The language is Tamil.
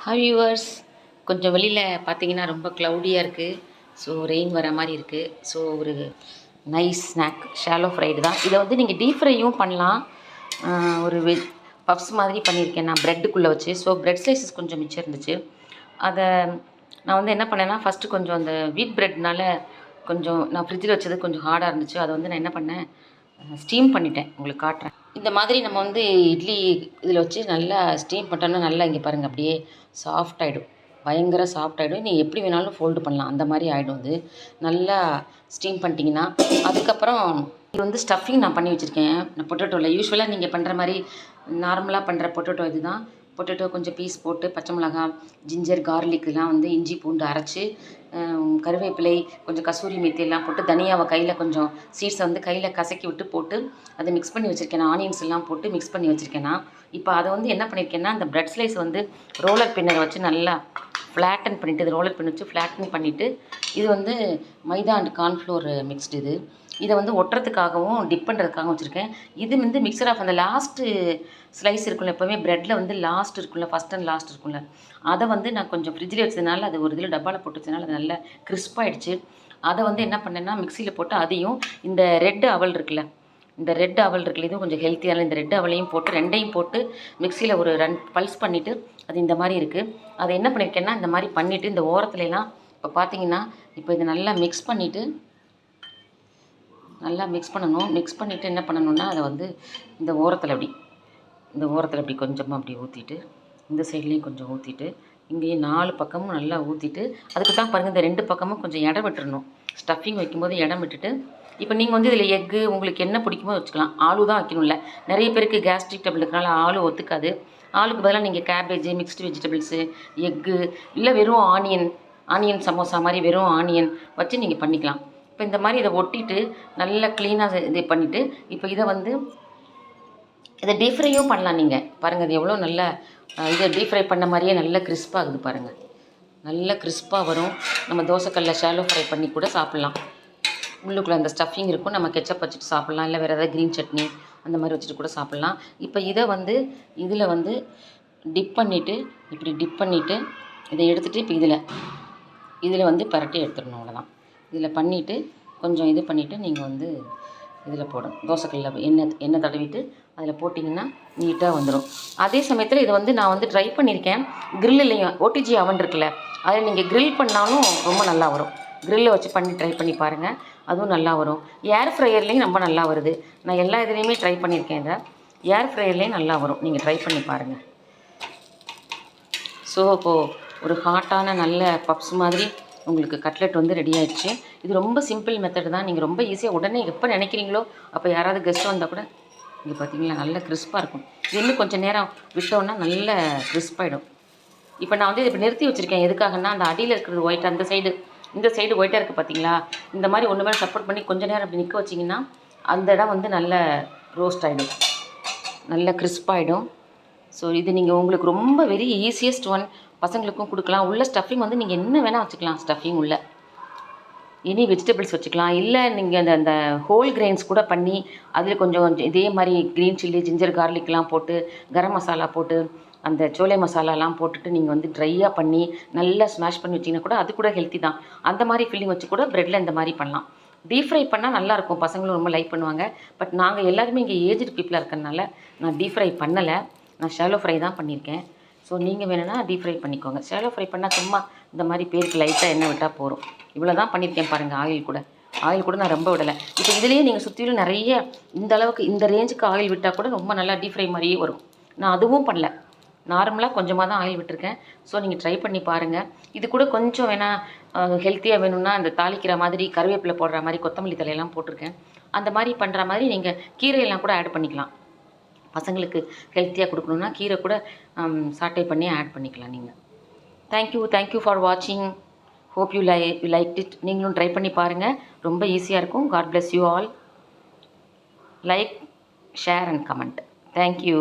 Hi viewers. கொஞ்சம் வெளியில் பார்த்தீங்கன்னா ரொம்ப க்ளவுடியாக இருக்குது. ஸோ ரெயின் வர மாதிரி இருக்குது. ஸோ ஒரு நைஸ் ஸ்நாக் ஷாலோ ஃப்ரைடு தான். இதை வந்து நீங்கள் டீப் ஃப்ரையும் பண்ணலாம். ஒரு பப்ஸ் மாதிரி பண்ணியிருக்கேன் நான் ப்ரெட்டுக்குள்ளே வச்சு. ஸோ ப்ரெட் ஸ்லைசஸ் கொஞ்சம் மிச்சம் இருந்துச்சு. அதை நான் வந்து என்ன பண்ணேன்னா, ஃபஸ்ட்டு கொஞ்சம் அந்த வீட் ப்ரெட்னால கொஞ்சம் நான் ஃப்ரிட்ஜில் வச்சது கொஞ்சம் ஹார்டாக இருந்துச்சு. அதை வந்து நான் என்ன பண்ணேன், ஸ்டீம் பண்ணிட்டேன். உங்களுக்கு காட்டுறேன். இந்த மாதிரி நம்ம வந்து இட்லி இதில் வச்சு நல்லா ஸ்டீம் பண்ணிட்டோம்னா நல்லா இங்கே பாருங்கள் அப்படியே சாஃப்ட் ஆகிடும். பயங்கர சாஃப்ட் ஆகிடும். நீ எப்படி வேணாலும் ஃபோல்டு பண்ணலாம். அந்த மாதிரி ஆகிடும். இது நல்லா ஸ்டீம் பண்ணிட்டீங்கன்னா அதுக்கப்புறம் இது வந்து ஸ்டஃபிங் நான் பண்ணி வச்சுருக்கேன். நான் பொட்டேட்டோவில் யூஸ்வலாக நீங்கள் பண்ணுற மாதிரி நார்மலாக பண்ணுற பொட்டேட்டோ இது தான். பொட்டேட்டோ கொஞ்சம் பீஸ் போட்டு பச்சை மிளகாய், ஜிஞ்சர், கார்லிக்லாம் வந்து இஞ்சி பூண்டு அரைச்சி, கருவேப்பிலை, கொஞ்சம் கசூரி மேத்தி எல்லாம் போட்டு, தனியாவை கையில் கொஞ்சம் சீட்ஸை வந்து கையில் கசக்கி விட்டு போட்டு அதை மிக்ஸ் பண்ணி வச்சுருக்கேன். ஆனியன்ஸ் எல்லாம் போட்டு மிக்ஸ் பண்ணி வச்சுருக்கேன். இப்போ அதை வந்து என்ன பண்ணியிருக்கேன்னா, அந்த ப்ரெட் ஸ்லைஸ் வந்து ரோலர் பின்னரை வச்சு நல்லா ஃப்ளாட்டன் பண்ணிவிட்டு, இது ரோலர் பின் வச்சு ஃப்ளாட்டன் பண்ணிவிட்டு, இது வந்து மைதா அண்ட் கார்ன்ஃப்ளோர் மிக்ஸ்டு இது. இதை வந்து ஒட்டுறதுக்காகவும் டிப் பண்ணுறதுக்காகவும் வச்சுருக்கேன். இது வந்து மிக்சர் ஆஃப் அந்த லாஸ்ட்டு ஸ்லைஸ் இருக்குல்ல, எப்போவுமே ப்ரெட்டில் வந்து லாஸ்ட் இருக்குல்ல, ஃபஸ்ட் அண்ட் லாஸ்ட் இருக்குல்ல, அதை வந்து நான் கொஞ்சம் ஃப்ரிட்ஜில் வச்சதுனால அது ஒரு இதில் டப்பாவில் போட்டு வச்சதுனால அது நல்லா கிறிஸ்பாயிடுச்சு. அதை வந்து என்ன பண்ணேன்னா மிக்சியில் போட்டு அதையும் இந்த ரெட் அவல் இருக்குல்ல, இந்த ரெட் அவல் இருக்குல்ல, இதுவும் கொஞ்சம் ஹெல்த்தியான இந்த ரெட் அவலையும் போட்டு ரெண்டையும் போட்டு மிக்சியில் ஒரு பல்ஸ் பண்ணிவிட்டு அது இந்த மாதிரி இருக்குது. அதை என்ன பண்ணியிருக்கேன்னா இந்த மாதிரி பண்ணிவிட்டு இந்த ஓரத்துலலாம் இப்போ பார்த்தீங்கன்னா இப்போ இதை நல்லா மிக்ஸ் பண்ணிவிட்டு நல்லா மிக்ஸ் பண்ணணும். மிக்ஸ் பண்ணிவிட்டு என்ன பண்ணணுன்னா அதை வந்து இந்த ஓரத்தில் அப்படி கொஞ்சமாக அப்படி ஊற்றிட்டு, இந்த சைட்லேயும் கொஞ்சம் ஊற்றிட்டு, இங்கேயும் 4 பக்கமும் நல்லா ஊற்றிட்டு, அதுக்கு தான் பாருங்கள் இந்த 2 பக்கமும் கொஞ்சம் இடம் விட்டுறணும். ஸ்டஃபிங் வைக்கும்போது இடம் விட்டுட்டு, இப்போ நீங்கள் வந்து இதில் எக்கு உங்களுக்கு என்ன பிடிக்குமோ வச்சுக்கலாம். ஆலு தான் வைக்கணும்ல. நிறைய பேருக்கு கேஸ்ட்ரிக் டபுள் இருக்கிறனால ஆலு ஒத்துக்காது. ஆலுக்கு பதிலாக நீங்கள் கேபேஜ், மிக்ஸ்டு வெஜிடபிள்ஸு, எக்கு, இல்லை வெறும் ஆனியன் சமோசா மாதிரி வெறும் ஆனியன் வச்சு நீங்கள் பண்ணிக்கலாம். இப்போ இந்த மாதிரி இதை ஒட்டிட்டு நல்லா க்ளீனாக இது பண்ணிவிட்டு, இப்போ இதை டீப் ஃப்ரையும் பண்ணலாம். நீங்கள் பாருங்கள் அது எவ்வளோ நல்லா இதை டீப் ஃப்ரை பண்ண மாதிரியே நல்லா கிறிஸ்பாகுது பாருங்கள். நல்லா கிறிஸ்பாக வரும். நம்ம தோசைக்கல்லில் ஷாலோ ஃப்ரை பண்ணி கூட சாப்பிட்லாம். உள்ளுக்குள்ளே அந்த ஸ்டஃபிங் இருக்கும். நம்ம கெச்சப் வச்சுட்டு சாப்பிட்லாம், இல்லை வேறு ஏதாவது க்ரீன் சட்னி அந்த மாதிரி வச்சுட்டு கூட சாப்பிட்லாம். இப்போ இதை வந்து இதில் வந்து டிப் பண்ணிவிட்டு, இப்படி டிப் பண்ணிவிட்டு இதை எடுத்துகிட்டு இப்போ இதில் வந்து பரட்டி எடுத்துடணும். அவ்வளோதான். இதில் பண்ணிவிட்டு கொஞ்சம் இது பண்ணிவிட்டு நீங்கள் வந்து இதில் போடணும். தோசைக்கல்லில் எண்ணெய் தடவிட்டு அதில் போட்டிங்கன்னா நீட்டாக வந்துடும். அதே சமயத்தில் இதை வந்து நான் வந்து ட்ரை பண்ணியிருக்கேன். க்ரில்லையும் ஓடிஜி அவன் இருக்குல்ல, அதில் நீங்கள் க்ரில் பண்ணாலும் ரொம்ப நல்லா வரும். க்ரில்லை வச்சு ட்ரை பண்ணி பாருங்கள். அதுவும் நல்லா வரும். ஏர் ஃப்ரையர்லேயும் ரொம்ப நல்லா வருது. நான் எல்லா இதுலேயுமே ட்ரை பண்ணியிருக்கேன். இதை ஏர் ஃப்ரையர்லேயும் நல்லா வரும். நீங்கள் ட்ரை பண்ணி பாருங்கள். ஸோ இப்போது ஒரு ஹாட்டான நல்ல பப்ஸ் மாதிரி உங்களுக்கு கட்லெட் வந்து ரெடி ஆகிடுச்சு. இது ரொம்ப சிம்பிள் மெத்தட் தான். நீங்கள் ரொம்ப ஈஸியாக உடனே எப்போ நினைக்கிறீங்களோ அப்போ யாராவது கெஸ்ட் வந்தால் கூட இங்கே பார்த்தீங்களா நல்ல கிறிஸ்பாக இருக்கும். இது இன்னும் கொஞ்சம் நேரம் விட்டோன்னா நல்ல கிறிஸ்பாகிடும். இப்போ நான் வந்து இப்போ நிறுத்தி வச்சுருக்கேன். எதுக்காகன்னா அந்த அடியில் இருக்கிறது ஒயிட், இந்த சைடு ஒயிட்டாக இருக்குது பார்த்தீங்களா, இந்த மாதிரி ஒன்று மேலே சப்போர்ட் பண்ணி கொஞ்சம் நேரம் அப்படி நிற்க வச்சிங்கன்னா அந்த இடம் வந்து நல்ல ரோஸ்ட் ஆகிடும், நல்ல கிறிஸ்பாகிடும். ஸோ இது நீங்கள் உங்களுக்கு ரொம்ப வெரி ஈஸியஸ்ட் ஒன். பசங்களுக்கும் கொடுக்கலாம். உள்ள ஸ்டஃபிங் வந்து நீங்கள் என்ன வேணால் வச்சுக்கலாம். ஸ்டஃபிங் உள்ள எனி வெஜிடபிள்ஸ் வச்சுக்கலாம். இல்லை நீங்கள் அந்த ஹோல் கிரெயின்ஸ் கூட பண்ணி அதில் கொஞ்சம் இதே மாதிரி க்ரீன் சில்லி, ஜிஞ்சர், கார்லிக்லாம் போட்டு, கரம் மசாலா போட்டு, அந்த சோலை மசாலாலாம் போட்டுட்டு நீங்கள் வந்து ட்ரையாக பண்ணி நல்லா ஸ்மாஷ் பண்ணி வச்சிங்கன்னா கூட அது கூட ஹெல்த்தி தான். அந்த மாதிரி ஃபில்லிங் வச்சு கூட ப்ரெட்டில் இந்த மாதிரி பண்ணலாம். டீப் ஃப்ரை பண்ணால் நல்லாயிருக்கும். பசங்களும் ரொம்ப லைக் பண்ணுவாங்க. பட் நாங்கள் எல்லாருமே இங்கே ஏஜ்டு பீப்புளாக இருக்கிறதுனால நான் டீப் ஃப்ரை பண்ணலை. நான் ஷாலோ ஃப்ரை தான் பண்ணியிருக்கேன். ஸோ நீங்கள் வேணும்னா டீப் ஃப்ரை பண்ணிக்கோங்க. ஷாலோ ஃப்ரை பண்ணால் சும்மா இந்த மாதிரி பேருக்கு லைட்டாக எண்ணெய் விட்டால் போதும். இவ்வளோ தான் பண்ணியிருக்கேன் பாருங்கள். ஆயில் கூட நான் ரொம்ப விடலை. இப்போ இதுலேயே நீங்கள் சுற்றிலும் நிறைய இந்த அளவுக்கு இந்த ரேஞ்சுக்கு ஆயில் விட்டால் கூட ரொம்ப நல்லா டீப் ஃப்ரை மாதிரியே வரும். நான் அதுவும் பண்ணல. நார்மலாக கொஞ்சமாக தான் ஆயில் விட்டுருக்கேன். ஸோ நீங்கள் ட்ரை பண்ணி பாருங்கள். இது கூட கொஞ்சம் வேணால் ஹெல்த்தியாக வேணும்னா அந்த தாளிக்கிற மாதிரி கருவேப்பிலை போடுற மாதிரி கொத்தமல்லி தலையெல்லாம் போட்டிருக்கேன். அந்த மாதிரி பண்ணுற மாதிரி நீங்கள் கீரையெல்லாம் கூட ஆட் பண்ணிக்கலாம். பசங்களுக்கு ஹெல்த்தியாக கொடுக்கணுன்னா கீரை கூட சாட்டை பண்ணி ஆட் பண்ணிக்கலாம் நீங்கள். தேங்க்யூ ஃபார் வாட்சிங். Hope you like it. நீங்களும் ட்ரை பண்ணி பாருங்கள். ரொம்ப ஈஸியாக இருக்கும். God bless you all. Like, share and comment. Thank you.